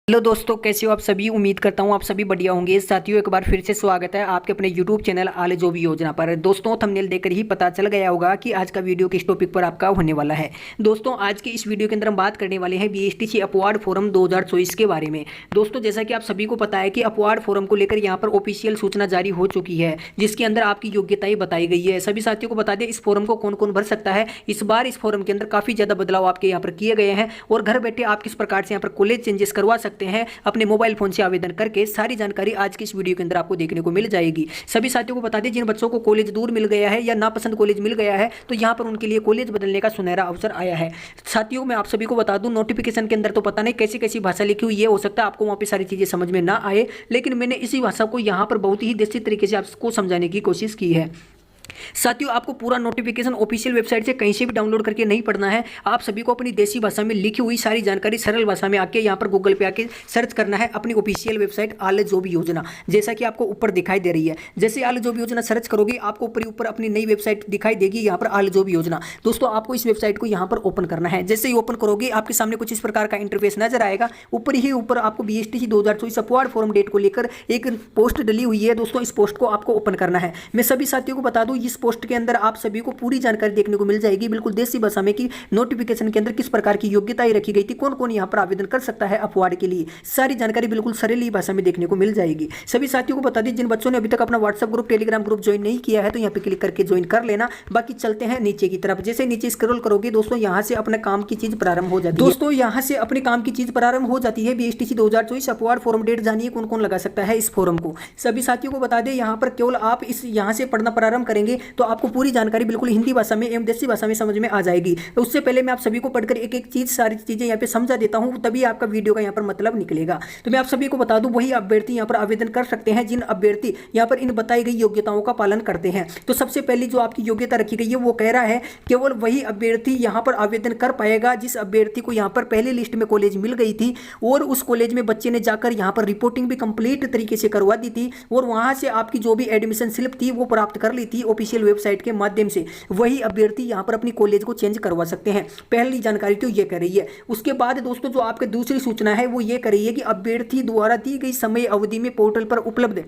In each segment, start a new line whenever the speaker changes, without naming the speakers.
Hello दोस्तों, कैसे हो आप सभी। उम्मीद करता हूँ आप सभी बढ़िया होंगे। साथियों, एक बार फिर से स्वागत है आपके अपने यूट्यूब चैनल आले जो भी योजना पर। दोस्तों, थंबनेल देखकर ही पता चल गया होगा कि आज का वीडियो किस टॉपिक पर आपका होने वाला है। दोस्तों, आज के इस वीडियो के अंदर हम बात करने वाले हैं बीएसटीसी अपवार्ड फोरम 2024 के बारे में। दोस्तों, जैसा कि आप सभी को पता है कि अपवार्ड फोरम को लेकर यहाँ पर ऑफिशियल सूचना जारी हो चुकी है, जिसके अंदर आपकी योग्यताएं बताई गई है। सभी साथियों को बता दें, इस फोरम को कौन कौन भर सकता है। इस बार इस फोरम के अंदर काफी ज्यादा बदलाव आपके यहाँ पर किए गए हैं और घर बैठे आप किस प्रकार से यहाँ पर कॉलेज चेंजेस करवा सकते हैं अपने मोबाइल फोन से आवेदन करके, सारी जानकारी आज की इस वीडियो के अंदर आपको देखने को मिल जाएगी। सभी साथियों को बता दें, जिन बच्चों को कॉलेज दूर मिल गया है या नापसंद कॉलेज मिल गया है, तो यहाँ पर उनके लिए कॉलेज बदलने का सुनहरा अवसर आया है। साथियों, मैं आप सभी को बता दूं, नोटिफिकेशन के अंदर तो पता नहीं कैसी कैसी भाषा लिखी हुई है, हो सकता है आपको वहाँ पे सारी चीजें समझ में ना आए, लेकिन मैंने इसी भाषा को यहाँ पर बहुत ही देसी तरीके से आपको समझाने की कोशिश की है। साथियों, आपको पूरा नोटिफिकेशन ऑफिशियल वेबसाइट से कहीं से भी डाउनलोड करके नहीं पढ़ना है। आप सभी को अपनी देसी भाषा में लिखी हुई सारी जानकारी सरल भाषा में आके यहाँ पर गूगल पे आके सर्च करना है अपनी ऑफिशियल वेबसाइट आले जो भी योजना, जैसा कि आपको ऊपर दिखाई दे रही है। जैसे आले जो भी योजना सर्च करोगे, आपको ऊपर ही ऊपर अपनी नई वेबसाइट दिखाई देगी, यहाँ पर आले जो भी योजना। दोस्तों, आपको इस वेबसाइट को यहाँ पर ओपन करना है। जैसे ही ओपन करोगे, आपके सामने कुछ इस प्रकार का इंटरफेस नजर आएगा। ऊपर ही ऊपर आपको बीएसटीसी 2024 अपवार्ड फोरम डेट को लेकर एक पोस्ट डली हुई है। दोस्तों, इस पोस्ट को आपको ओपन करना है। मैं सभी साथियों को बता दूं, इस पोस्ट के अंदर आप सभी को पूरी जानकारी देखने को मिल जाएगी, बिल्कुल देसी भाषा में, कि नोटिफिकेशन के अंदर किस प्रकार की योग्यताएं रखी गई थी, कौन कौन यहां पर आवेदन कर सकता है अपवार्ड के लिए। सारी जानकारी बिल्कुल सरल ही भाषा में देखने को मिल जाएगी। सभी साथियों को बता दें, जिन बच्चों ने अभी तक अपना WhatsApp group, Telegram group join नहीं किया है, तो यहाँ पे क्लिक करके ज्वाइन कर लेना। बाकी चलते हैं नीचे की तरफ। जैसे नीचे स्क्रॉल करोगे दोस्तों, यहाँ से अपने काम की चीज प्रारंभ हो जाती है। दोस्तों, यहाँ से अपने काम की चीज प्रारंभ हो जाती है। बीएसटीसी 2024 अपवार्ड फोरम डेट जानिए कौन कौन लगा सकता है इस फोरम को। सभी साथियों को बता दें, यहाँ पर केवल आप इस यहाँ से पढ़ना प्रारंभ करेंगे तो आपको पूरी जानकारी बिल्कुल हिंदी भाषा में एवं देसी भाषा में समझ में आ जाएगी। तो उससे पहले मैं आप सभी को पढ़कर एक एक चीज, सारी चीजें यहाँ पे समझा देता हूँ, तभी आपका वीडियो का यहाँ पर मतलब निकलेगा। तो मैं आप सभी को बता दूं, वही अभ्यर्थी यहाँ पर आवेदन कर सकते हैं जिन अभ्यर्थी यहाँ पर इन बताई गई योग्यताओं का पालन करते हैं। तो सबसे पहली जो आपकी योग्यता रखी गई है, वो कह रहा है केवल वही अभ्यर्थी यहाँ पर आवेदन कर पाएगा जिस अभ्यर्थी को यहाँ पर पहली लिस्ट में कॉलेज मिल गई थी और उस कॉलेज में बच्चे ने जाकर यहाँ पर रिपोर्टिंग भी कंप्लीट तरीके से करवा दी थी और वहां से आपकी जो भी एडमिशन स्लिप थी वो प्राप्त कर ली थी ऑफिशियल वेबसाइट के माध्यम से। वही अभ्यर्थी यहां पर अपनी कॉलेज को चेंज करवा सकते हैं। पहली जानकारी तो ये कर रही है। उसके बाद दोस्तों, जो आपके दूसरी सूचना है वो ये कर रही है कि अभ्यर्थी द्वारा दी गई समय अवधि में पोर्टल पर उपलब्ध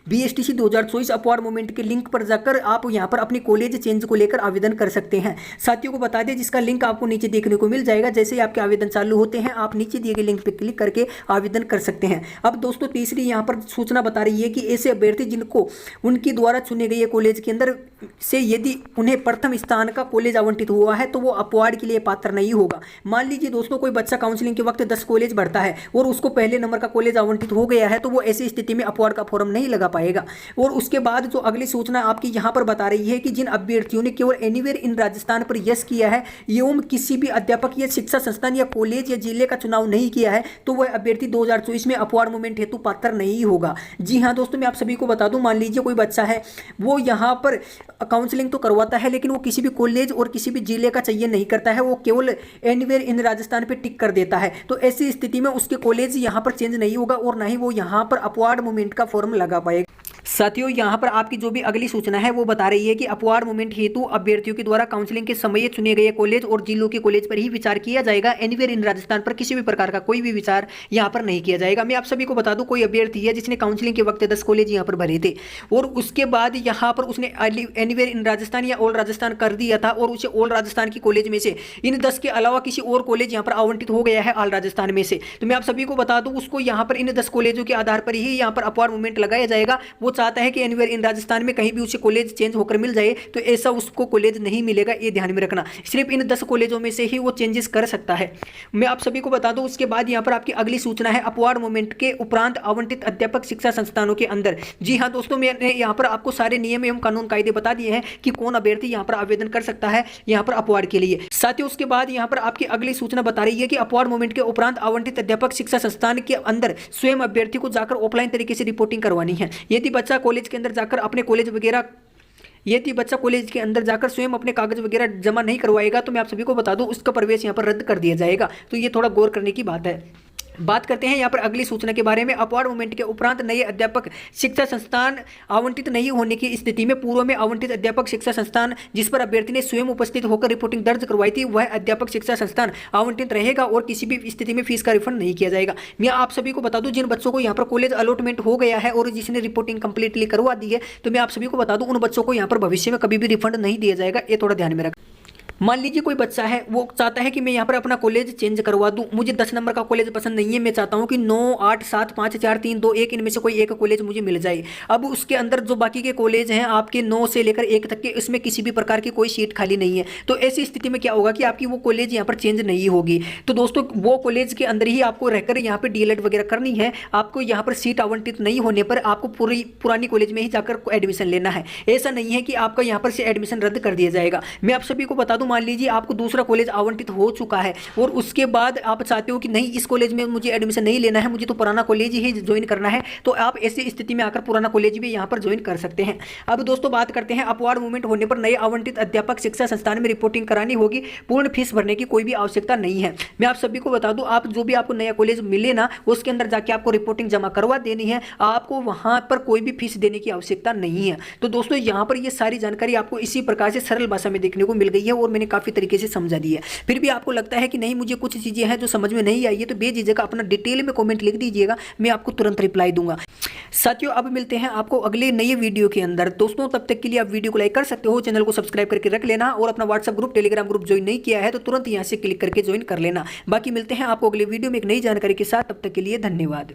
बीएसटीसी 2024 अपवार्ड मूवमेंट के लिंक पर जाकर आप यहां पर अपनी कॉलेज चेंज को लेकर आवेदन कर सकते हैं। साथियों को बता दें, जिसका लिंक आपको नीचे देखने को मिल जाएगा। जैसे ही आपके आवेदन चालू होते हैं, आप नीचे दिए गए लिंक पर क्लिक करके आवेदन कर सकते हैं। अब दोस्तों, तीसरी यहां पर सूचना बता रही है कि ऐसे अभ्यर्थी जिनको उनकी द्वारा चुने गए कॉलेज के अंदर से यदि उन्हें प्रथम स्थान का कॉलेज आवंटित हुआ है तो वो अपवार्ड के लिए पात्र नहीं होगा। मान लीजिए दोस्तों, कोई बच्चा काउंसलिंग के वक्त 10 कॉलेज भरता है और उसको पहले नंबर का कॉलेज आवंटित हो गया है, तो वो ऐसी स्थिति में अपवार्ड का फॉर्म नहीं लगा पाएगा। और उसके बाद जो अगली सूचना आपकी यहां पर बता रही है कि जिन अभ्यर्थियों ने केवल एनीवेयर इन राजस्थान पर यस किया है एवं किसी भी अध्यापक या शिक्षा संस्थान या कॉलेज या जिले का चुनाव नहीं किया है, तो वह अभ्यर्थी 2024 में अपवार्ड मूवमेंट हेतु पात्र नहीं होगा। जी हाँ दोस्तों, मैं आप सभी को बता दूं, मान लीजिए कोई बच्चा है, वो यहां पर काउंसलिंग तो करवाता है लेकिन वो किसी भी कॉलेज और किसी भी जिले का चयन नहीं करता है, वो केवल एनीवेयर इन राजस्थान पे टिक कर देता है, तो ऐसी स्थिति में उसके कॉलेज यहां पर चेंज नहीं होगा और ना ही वो यहां पर अपवार्ड मूवमेंट का फॉर्म लगा पाएगा। साथियों, यहां पर आपकी जो भी अगली सूचना है वो बता रही है कि अपवार्ड मूवमेंट हेतु अभ्यर्थियों के द्वारा काउंसलिंग के समय चुने गए कॉलेज और जिलों के कॉलेज पर ही विचार किया जाएगा। एनीवेयर इन राजस्थान पर किसी भी प्रकार का कोई भी विचार यहां पर नहीं किया जाएगा। मैं आप सभी को बता दूं, कोई अभ्यर्थी है जिसने काउंसलिंग के वक्त 10 कॉलेज यहां पर भरे थे और उसके बाद यहां पर उसने एनीवेयर इन राजस्थान या ऑल राजस्थान कर दिया था और उसे ऑल राजस्थान की कॉलेज में से इन 10 के अलावा किसी और कॉलेज यहां पर आवंटित हो गया है ऑल राजस्थान में से, तो मैं आप सभी को बता दूं, उसको यहां पर इन 10 कॉलेजों के आधार पर ही यहां पर अपवार्ड मूवमेंट लगाया जाएगा। वो चाहता है कि एनीवेयर इन राजस्थान में कहीं भी उसे कॉलेज चेंज होकर मिल जाए, तो ऐसा उसको कॉलेज नहीं मिलेगा, ये ध्यान में रखना। सिर्फ इन 10 कॉलेजों में से ही वो चेंजेस कर सकता है। मैं आप सभी को बता दूं, उसके बाद यहां पर आपकी अगली सूचना है अपवार्ड मूवमेंट के उपरांत आवंटित अध्यापक शिक्षा संस्थानों के अंदर। जी हां दोस्तों, मैंने यहां पर आपको सारे नियम एवं कानून कायदे बता दिए हैं कि कौन अभ्यर्थी यहां पर आवेदन कर सकता है यहां पर अपवार्ड के लिए। साथियों, उसके बाद यहां पर आपकी अगली सूचना बता रही है कि अपवार्ड मूवमेंट के उपरांत आवंटित अध्यापक शिक्षा संस्थान के अंदर स्वयं अभ्यर्थी को जाकर ऑफलाइन तरीके से रिपोर्टिंग करवानी है। यदि बच्चा कॉलेज के अंदर जाकर अपने कॉलेज वगैरह यदि बच्चा कॉलेज के अंदर जाकर स्वयं अपने कागज वगैरह जमा नहीं करवाएगा, तो मैं आप सभी को बता दूं, उसका प्रवेश यहाँ पर रद्द कर दिया जाएगा। तो ये थोड़ा गौर करने की बात है। बात करते हैं यहाँ पर अगली सूचना के बारे में। अपवार्ड मूवमेंट के उपरांत नए अध्यापक शिक्षा संस्थान आवंटित नहीं होने की स्थिति में पूर्व में आवंटित अध्यापक शिक्षा संस्थान जिस पर अभ्यर्थी ने स्वयं उपस्थित होकर रिपोर्टिंग दर्ज करवाई थी वह अध्यापक शिक्षा संस्थान आवंटित रहेगा और किसी भी स्थिति में फीस का रिफंड नहीं किया जाएगा। मैं आप सभी को बता दूं, जिन बच्चों को यहाँ पर कॉलेज अलॉटमेंट हो गया है और जिसने रिपोर्टिंग कंप्लीटली करवा दी है, तो मैं आप सभी को बता दूं उन बच्चों को यहाँ पर भविष्य में कभी भी रिफंड नहीं दिया जाएगा। ये थोड़ा ध्यान में रखें। मान लीजिए कोई बच्चा है, वो चाहता है कि मैं यहाँ पर अपना कॉलेज चेंज करवा दूं, मुझे 10 नंबर का कॉलेज पसंद नहीं है, मैं चाहता हूं कि 9, 8, 7, 5, 4, 3, 2, 1 इनमें से कोई एक कॉलेज मुझे मिल जाए। अब उसके अंदर जो बाकी के कॉलेज हैं आपके 9 से लेकर 1 तक के, इसमें किसी भी प्रकार की कोई सीट खाली नहीं है। तो ऐसी स्थिति में क्या होगा कि आपकी वो कॉलेज यहाँ पर चेंज नहीं होगी। तो दोस्तों वो कॉलेज के अंदर ही आपको रहकर यहाँ पर डीएलएड वगैरह करनी है। आपको यहाँ पर सीट आवंटित नहीं होने पर आपको पूरी पुरानी कॉलेज में ही जाकर एडमिशन लेना है। ऐसा नहीं है कि आपका यहाँ पर से एडमिशन रद्द कर दिया जाएगा। मैं आप सभी को बता दूं, मान लीजिए आपको दूसरा कॉलेज आवंटित हो चुका है और उसके बाद आप चाहते हो कि नहीं, इस कॉलेज में मुझे एडमिशन नहीं लेना है, मुझे तो पुराना कॉलेज ही ज्वाइन करना है, तो आप ऐसी स्थिति में आकर पुराना कॉलेज भी यहां पर ज्वाइन कर सकते हैं। अब दोस्तों बात करते हैं, अपवार्ड मूवमेंट होने पर नए आवंटित अध्यापक शिक्षा संस्थान में रिपोर्टिंग करानी होगी, पूर्ण फीस भरने की कोई भी आवश्यकता नहीं है। मैं आप सभी को बता दूं, आप जो भी आपको नया कॉलेज मिले ना, उसके अंदर जाके आपको रिपोर्टिंग जमा करवा देनी है, आपको वहां पर कोई भी फीस देने की आवश्यकता नहीं है। तो दोस्तों यहां पर ये सारी जानकारी आपको इसी प्रकार से सरल भाषा में देखने को मिल गई है और मैंने काफी तरीके से समझा दी है। फिर भी आपको लगता है कि नहीं, मुझे कुछ चीजें हैं जो समझ में नहीं आई है, तो बेझिझक अपना डिटेल में कमेंट लिख दीजिएगा, मैं आपको तुरंत रिप्लाई दूंगा। साथियों अब मिलते हैं आपको अगले नए वीडियो के अंदर। दोस्तों तब तक के लिए आप वीडियो को लाइक कर सकते हो, चैनल को सब्सक्राइब करके रख लेना और अपना WhatsApp group, Telegram group join नहीं किया है तो तुरंत यहां से क्लिक करके ज्वाइन कर लेना। बाकी मिलते हैं आपको अगले वीडियो में एक नई जानकारी के साथ, तब तक के लिए धन्यवाद।